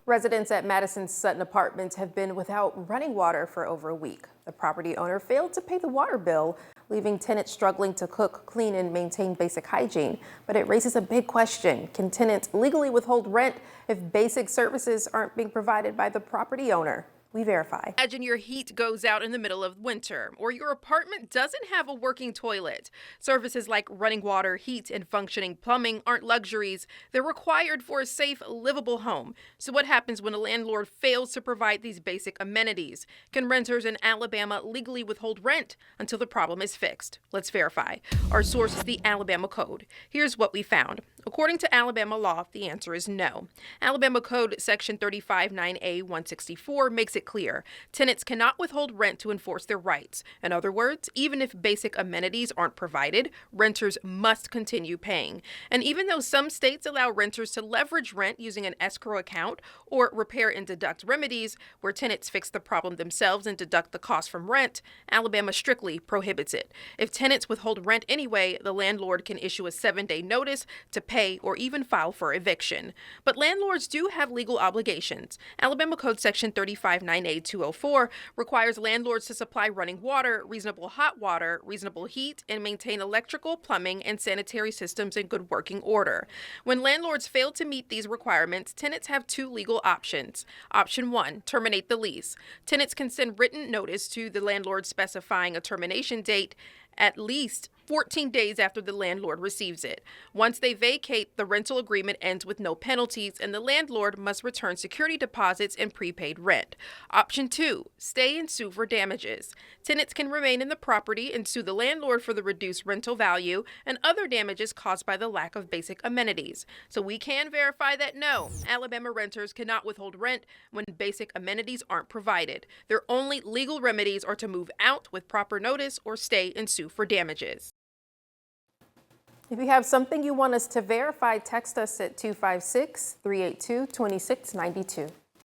Residents at Madison's Sutton Apartments have been without running water for over a week. The property owner failed to pay the water bill, leaving tenants struggling to cook, clean, and maintain basic hygiene. But it raises a big question. Can tenants legally withhold rent if basic services aren't being provided by the property owner? We verify. Imagine your heat goes out in the middle of winter, or your apartment doesn't have a working toilet. Services like running water, heat, and functioning plumbing aren't luxuries. They're required for a safe, livable home. So what happens when a landlord fails to provide these basic amenities? Can renters in Alabama legally withhold rent until the problem is fixed? Let's verify. Our source is the Alabama Code. Here's what we found. According to Alabama law, the answer is no. Alabama Code Section 359A 164 makes it clear. Tenants cannot withhold rent to enforce their rights. In other words, even if basic amenities aren't provided, renters must continue paying. And even though some states allow renters to leverage rent using an escrow account or repair and deduct remedies, where tenants fix the problem themselves and deduct the cost from rent, Alabama strictly prohibits it. If tenants withhold rent anyway, the landlord can issue a 7-day notice to pay or even file for eviction. But landlords do have legal obligations. Alabama Code Section 359A 204 requires landlords to supply running water, reasonable hot water, reasonable heat, and maintain electrical, plumbing, and sanitary systems in good working order. When landlords fail to meet these requirements, tenants have two legal options. Option 1, terminate the lease. Tenants can send written notice to the landlord specifying a termination date at least 14 days after the landlord receives it. Once they vacate, the rental agreement ends with no penalties, and the landlord must return security deposits and prepaid rent. Option 2, stay and sue for damages. Tenants can remain in the property and sue the landlord for the reduced rental value and other damages caused by the lack of basic amenities. So we can verify that no, Alabama renters cannot withhold rent when basic amenities aren't provided. Their only legal remedies are to move out with proper notice or stay and sue for damages. If you have something you want us to verify, text us at 256-382-2692.